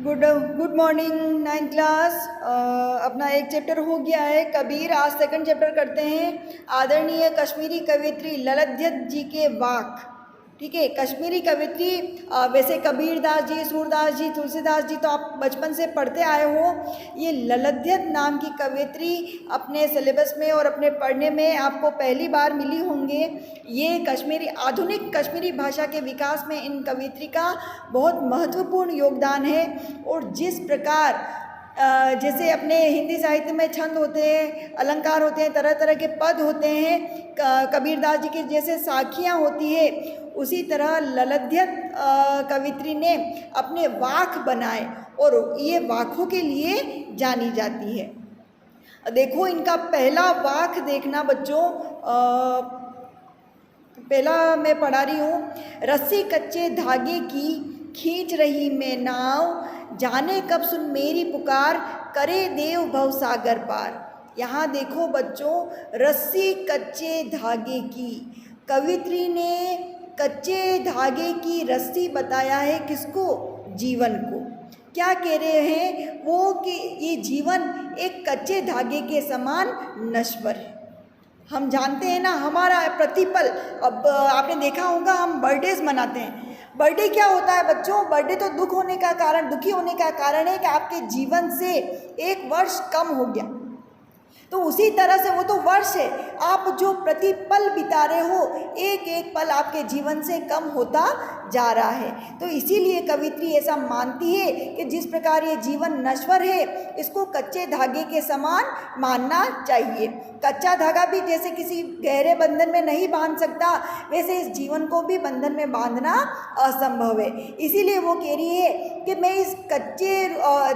Good good morning 9th class. अपना एक chapter हो गया है कबीर। आज सेकंड चैप्टर करते हैं। आदरणीय कश्मीरी कवियत्री ललित जी के वाक। ठीक है, कश्मीरी कवियत्री। वैसे कबीरदास जी, सूरदास जी, तुलसीदास जी तो आप बचपन से पढ़ते आए हो। ये ललित नाम की कवियत्री अपने सिलेबस में और अपने पढ़ने में आपको पहली बार मिली होंगे। ये कश्मीरी आधुनिक कश्मीरी भाषा के विकास में इन कवियत्री का बहुत महत्वपूर्ण योगदान है। और जिस प्रकार जैसे अपने हिंदी साहित्य में छंद होते हैं, अलंकार होते हैं, तरह तरह के पद होते हैं, कबीरदास जी की जैसे साखियाँ होती है, उसी तरह ललित कवित्री ने अपने वाक बनाए और ये वाकों के लिए जानी जाती है। देखो इनका पहला वाक देखना बच्चों। पहला मैं पढ़ा रही हूँ। रस्सी कच्चे धागे की खींच रही मैं नाव, जाने कब सुन मेरी पुकार, करे देव भव सागर पार। यहाँ देखो बच्चों, रस्सी कच्चे धागे की। कवित्री ने कच्चे धागे की रस्सी बताया है किसको? जीवन को। क्या कह रहे हैं वो कि ये जीवन एक कच्चे धागे के समान नश्वर है। हम जानते हैं ना, हमारा प्रतिपल। अब आपने देखा होगा हम बर्थडेज मनाते हैं। बर्थडे क्या होता है बच्चों? बर्थडे तो दुखी होने का कारण है कि आपके जीवन से एक वर्ष कम हो गया। तो उसी तरह से वो तो वर्ष है, आप जो प्रतिपल बिता रहे हो, एक एक पल आपके जीवन से कम होता जा रहा है। तो इसीलिए कवित्री ऐसा मानती है कि जिस प्रकार ये जीवन नश्वर है, इसको कच्चे धागे के समान मानना चाहिए। कच्चा धागा भी जैसे किसी गहरे बंधन में नहीं बांध सकता, वैसे इस जीवन को भी बंधन में बांधना असंभव है। इसीलिए वो कह रही है कि मैं इस कच्चे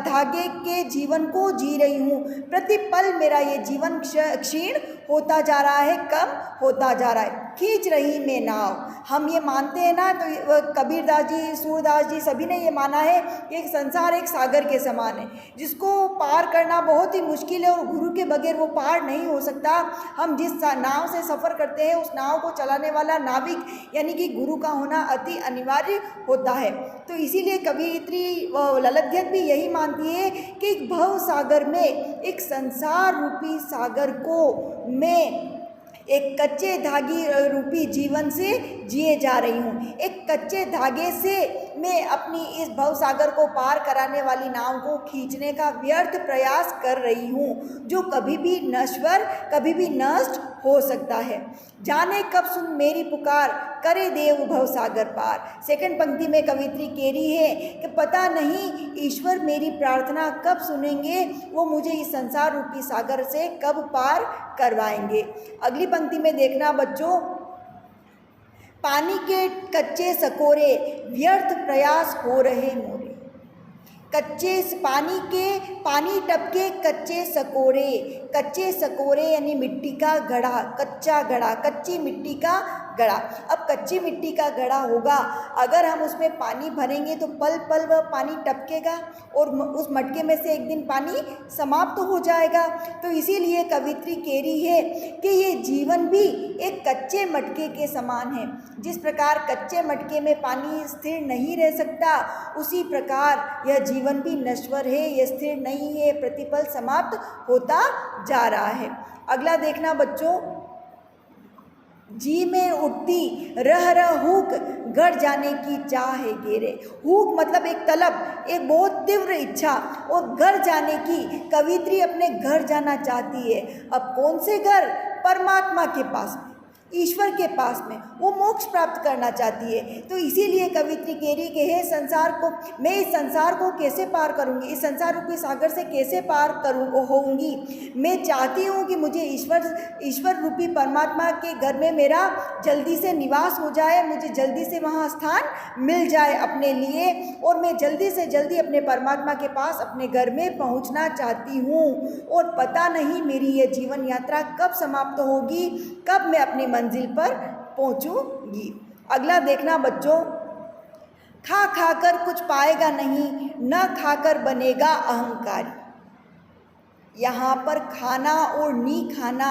धागे के जीवन को जी रही हूँ। प्रतिपल मेरा ये जीवन क्षीण होता जा रहा है, कम होता जा रहा है। खींच रही मैं नाव, हम ये मानते हैं ना। तो कबीरदास जी, सूरदास जी सभी ने ये माना है कि एक संसार एक सागर के समान है, जिसको पार करना बहुत ही मुश्किल है और गुरु के बगैर वो पार नहीं हो सकता। हम जिस नाव से सफ़र करते हैं, उस नाव को चलाने वाला नाविक यानी कि गुरु का होना अति अनिवार्य होता है। तो इसीलिए कवियत्री ललित भी यही मानती है कि एक भव सागर में, एक संसार रूपी सागर को मैं एक कच्चे धागे रूपी जीवन से जिए जा रही हूँ। एक कच्चे धागे से मैं अपनी इस भवसागर को पार कराने वाली नाव को खींचने का व्यर्थ प्रयास कर रही हूँ, जो कभी भी नश्वर, कभी भी नष्ट हो सकता है। जाने कब सुन मेरी पुकार, करे देव भवसागर पार। सेकंड पंक्ति में कवित्री कह रही है कि पता नहीं ईश्वर मेरी प्रार्थना कब सुनेंगे, वो मुझे इस संसार रूपी सागर से कब पार करवाएंगे। अगली पंक्ति में देखना बच्चों, पानी के कच्चे सकोरे व्यर्थ प्रयास हो रहे मोरे। कच्चे पानी टपके कच्चे सकोरे यानी मिट्टी का घड़ा, कच्चा घड़ा, कच्ची मिट्टी का घड़ा। अब कच्ची मिट्टी का घड़ा होगा, अगर हम उसमें पानी भरेंगे तो पल पल वह पानी टपकेगा और उस मटके में से एक दिन पानी समाप्त हो जाएगा। तो इसीलिए कवित्री कह रही है कि ये जीवन भी एक कच्चे मटके के समान है। जिस प्रकार कच्चे मटके में पानी स्थिर नहीं रह सकता, उसी प्रकार यह जीवन भी नश्वर है, यह स्थिर नहीं है, प्रतिपल समाप्त होता जा रहा है। अगला देखना बच्चों, जी में उठती रह हुक, घर जाने की चाह है घेरे। हुक मतलब एक तलब, एक बहुत तीव्र इच्छा, और घर जाने की, कवित्री अपने घर जाना चाहती है। अब कौन से घर? परमात्मा के पास में, ईश्वर के पास में, वो मोक्ष प्राप्त करना चाहती है। तो इसीलिए कवित्री कह रही कि हे संसार को, मैं इस संसार को कैसे पार करूंगी, इस संसार रूपी सागर से कैसे पार होऊंगी। मैं चाहती हूँ कि मुझे ईश्वर रूपी परमात्मा के घर में मेरा जल्दी से निवास हो जाए, मुझे जल्दी से वहाँ स्थान मिल जाए अपने लिए, और मैं जल्दी से जल्दी अपने परमात्मा के पास, अपने घर में पहुँचना चाहती हूँ। और पता नहीं मेरी ये जीवन यात्रा कब समाप्त होगी, कब मैं अपनी मंजिल पर पहुंचूंगी। अगला देखना बच्चों, खा खाकर कुछ पाएगा नहीं, न खाकर बनेगा अहंकारी। यहाँ पर खाना और नी खाना,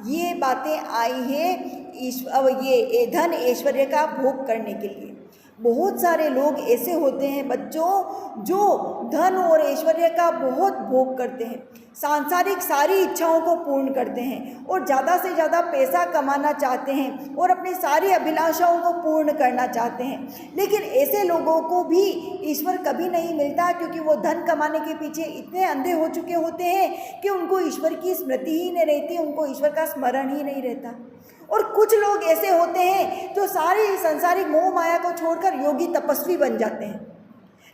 ये बातें आई है ये धन ऐश्वर्य का भोग करने के लिए। बहुत सारे लोग ऐसे होते हैं बच्चों जो धन और ऐश्वर्य का बहुत भोग करते हैं, सांसारिक सारी इच्छाओं को पूर्ण करते हैं और ज़्यादा से ज़्यादा पैसा कमाना चाहते हैं और अपनी सारी अभिलाषाओं को पूर्ण करना चाहते हैं। लेकिन ऐसे लोगों को भी ईश्वर कभी नहीं मिलता, क्योंकि वो धन कमाने के पीछे इतने अंधे हो चुके होते हैं कि उनको ईश्वर की स्मृति ही नहीं रहती, उनको ईश्वर का स्मरण ही नहीं रहता। और कुछ लोग ऐसे होते हैं जो सारी सांसारिक मोह माया को छोड़कर योगी तपस्वी बन जाते हैं।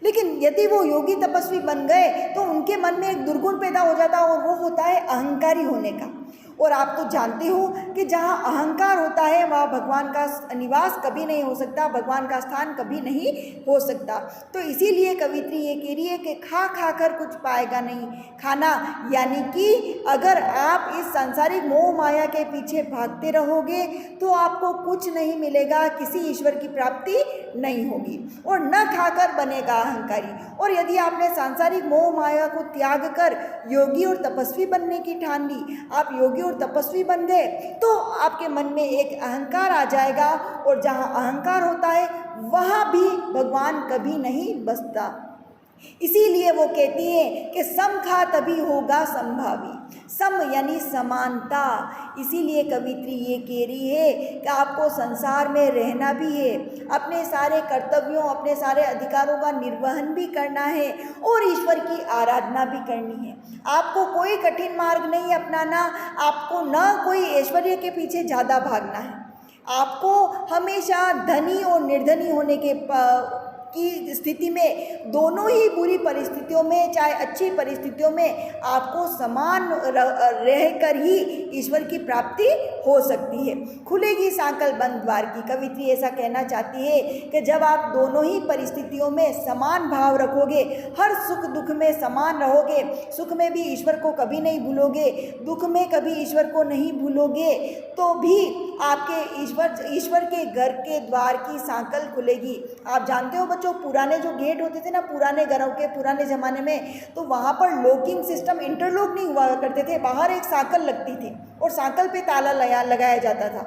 लेकिन यदि वो योगी तपस्वी बन गए तो उनके मन में एक दुर्गुण पैदा हो जाता है और वो होता है अहंकारी होने का। और आप तो जानते हो कि जहाँ अहंकार होता है वहाँ भगवान का निवास कभी नहीं हो सकता, भगवान का स्थान कभी नहीं हो सकता। तो इसीलिए कवित्री ये कह रही है कि खा खा कर कुछ पाएगा नहीं खाना, यानी कि अगर आप इस सांसारिक मोह माया के पीछे भागते रहोगे तो आपको कुछ नहीं मिलेगा, किसी ईश्वर की प्राप्ति नहीं होगी और न खाकर बनेगा अहंकारी। और यदि आपने सांसारिक मोह माया को त्याग कर योगी और तपस्वी बनने की ठान ली, आप योगी और तपस्वी बन गए, तो आपके मन में एक अहंकार आ जाएगा और जहाँ अहंकार होता है वहाँ भी भगवान कभी नहीं बसता। इसीलिए वो कहती है कि सम खा तभी होगा संभावी, सम यानी समानता। इसीलिए कवित्री ये कह रही है कि आपको संसार में रहना भी है, अपने सारे कर्तव्यों अपने सारे अधिकारों का निर्वहन भी करना है और ईश्वर की आराधना भी करनी है। आपको कोई कठिन मार्ग नहीं अपनाना, आपको न कोई ऐश्वर्य के पीछे ज़्यादा भागना है। आपको हमेशा धनी और निर्धनी होने के की स्थिति में, दोनों ही बुरी परिस्थितियों में चाहे अच्छी परिस्थितियों में, आपको समान रहकर ही ईश्वर की प्राप्ति हो सकती है। खुलेगी सांकल बंद द्वार की। कवित्री ऐसा कहना चाहती है कि जब आप दोनों ही परिस्थितियों में समान भाव रखोगे, हर सुख दुख में समान रहोगे, सुख में भी ईश्वर को कभी नहीं भूलोगे, दुख में कभी ईश्वर को नहीं भूलोगे, तो भी आपके ईश्वर के घर के द्वार की सांकल खुलेगी। आप जानते हो बच्चों, पुराने जो गेट होते थे ना, पुराने घरों के पुराने ज़माने में, तो वहाँ पर लॉकिंग सिस्टम इंटरलॉक नहीं हुआ करते थे, बाहर एक सांकल लगती थी और सांकल पे ताला लगाया जाता था।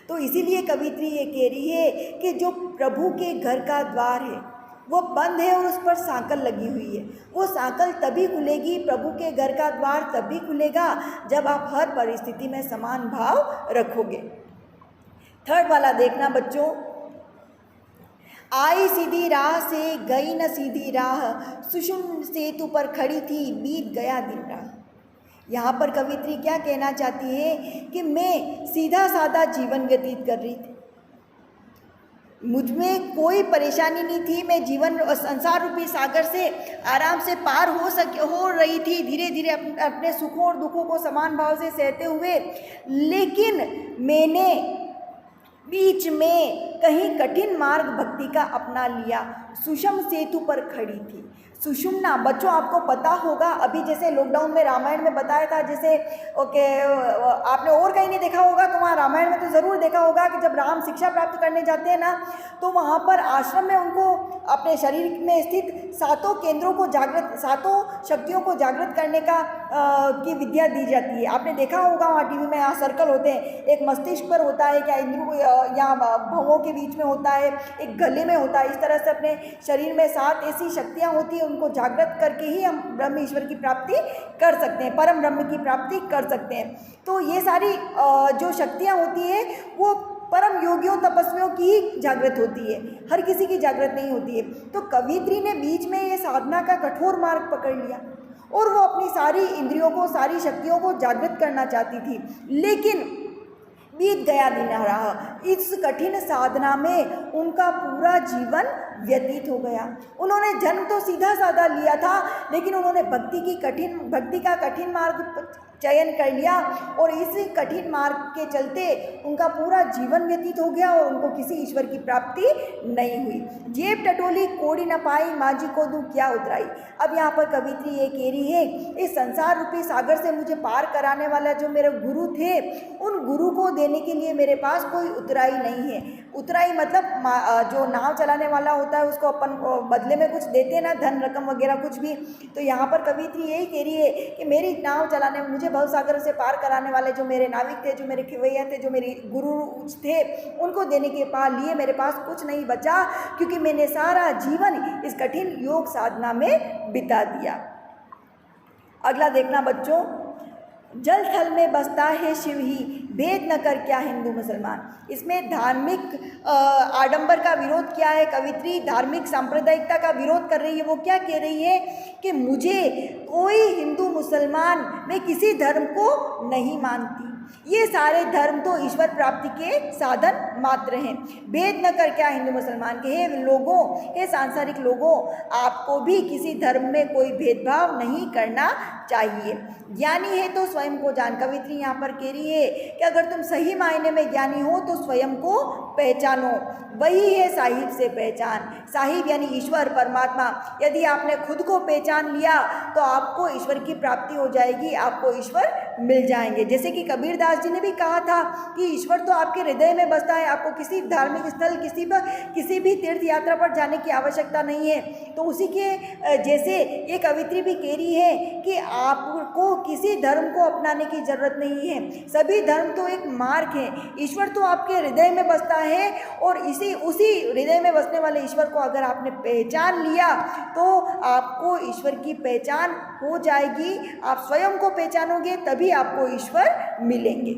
तो इसीलिए कवित्री ये कह रही है कि जो प्रभु के घर का द्वार है वो बंद है और उस पर सांकल लगी हुई है। वो सांकल तभी खुलेगी, प्रभु के घर का द्वार तभी खुलेगा जब आप हर परिस्थिति में समान भाव रखोगे। थर्ड वाला देखना बच्चों, आई सीधी राह से गई न सीधी राह, सुषुम्न सेतु पर खड़ी थी बीत गया दिन राह। यहाँ पर कवित्री क्या कहना चाहती है कि मैं सीधा साधा जीवन व्यतीत कर रही थी, मुझ में कोई परेशानी नहीं थी, मैं जीवन संसार रूपी सागर से आराम से पार हो रही थी, धीरे धीरे अपने सुखों और दुखों को समान भाव से सहते हुए। लेकिन मैंने बीच में कहीं कठिन मार्ग भक्ति का अपना लिया, सुषम सेतु पर खड़ी थी। सुषुम्ना बच्चों आपको पता होगा, अभी जैसे लॉकडाउन में रामायण में बताया था, जैसे आपने और कहीं नहीं देखा होगा तो वहाँ रामायण में तो ज़रूर देखा होगा कि जब राम शिक्षा प्राप्त करने जाते हैं ना, तो वहाँ पर आश्रम में उनको अपने शरीर में स्थित सातों केंद्रों को जागृत, सातों शक्तियों को जागृत करने की विद्या दी जाती है। आपने देखा होगा वहाँ टीवी में, यहाँ सर्कल होते हैं, एक मस्तिष्क पर होता है, क्या इंद्र यहाँ भवों के बीच में होता है, एक गले में होता है। इस तरह से अपने शरीर में 7 ऐसी शक्तियाँ होती हैं, उनको जागृत करके ही हम ब्रह्म ईश्वर की प्राप्ति कर सकते हैं, परम ब्रह्म की प्राप्ति कर सकते हैं। तो ये सारी जो शक्तियाँ होती है वो परम योगियों तपस्वियों की ही जागृत होती है, हर किसी की जागृत नहीं होती है। तो कवित्री ने बीच में ये साधना का कठोर मार्ग पकड़ लिया और वो अपनी सारी इंद्रियों को, सारी शक्तियों को जागृत करना चाहती थी, लेकिन बीत गया दिन रहा। इस कठिन साधना में उनका पूरा जीवन व्यतीत हो गया। उन्होंने जन्म तो सीधा साधा लिया था, लेकिन उन्होंने भक्ति का कठिन मार्ग चयन कर लिया और इसी कठिन मार्ग के चलते उनका पूरा जीवन व्यतीत हो गया और उनको किसी ईश्वर की प्राप्ति नहीं हुई। जेब टटोली कोड़ी न पाई, मांझी को दूं क्या उतराई। अब यहाँ पर कवित्री ये कह रही है, इस संसार रूपी सागर से मुझे पार कराने वाला जो मेरे गुरु थे, उन गुरु को देने के लिए मेरे पास कोई उतराई नहीं है। उतराई मतलब जो नाव चलाने वाला होता है उसको अपन बदले में कुछ देते ना, धन रकम वगैरह कुछ भी। तो यहाँ पर कवित्री यही कह रही है कि मेरी नाव चलाने में मुझे मुझे भवसागर से पार कराने वाले जो मेरे नाविक थे, जो मेरे खिवैया थे, जो मेरे गुरु थे, उनको देने के लिए मेरे पास कुछ नहीं बचा, क्योंकि मैंने सारा जीवन इस कठिन योग साधना में बिता दिया। अगला देखना बच्चों, जल थल में बसता है शिव ही, भेद न कर क्या हिंदू मुसलमान। इसमें धार्मिक आडंबर का विरोध किया है, कवित्री धार्मिक सांप्रदायिकता का विरोध कर रही है। वो क्या कह रही है कि मुझे कोई हिंदू मुसलमान, मैं किसी धर्म को नहीं मानती, ये सारे धर्म तो ईश्वर प्राप्ति के साधन मात्र हैं। भेद न कर क्या हिंदू मुसलमान के, हे लोगों, हे सांसारिक लोगों, आपको भी किसी धर्म में कोई भेदभाव नहीं करना चाहिए। ज्ञानी है तो स्वयं को जान। कवित्री यहाँ पर कह रही है कि अगर तुम सही मायने में ज्ञानी हो तो स्वयं को पहचानो, वही है साहिब से पहचान। साहिब यानी ईश्वर, परमात्मा। यदि आपने खुद को पहचान लिया तो आपको ईश्वर की प्राप्ति हो जाएगी, आपको ईश्वर मिल जाएंगे। जैसे कि कबीरदास जी ने भी कहा था कि ईश्वर तो आपके हृदय में बसता है, आपको किसी धार्मिक स्थल, किसी भी तीर्थ यात्रा पर जाने की आवश्यकता नहीं है। तो उसी के जैसे ये कवित्री भी कह रही है कि आपको किसी धर्म को अपनाने की जरूरत नहीं है, सभी धर्म तो एक मार्ग है। ईश्वर तो आपके हृदय में बसता है, और उसी हृदय में बसने वाले ईश्वर को अगर आपने पहचान लिया तो आपको ईश्वर की पहचान हो जाएगी। आप स्वयं को पहचानोगे तभी आपको ईश्वर मिलेंगे।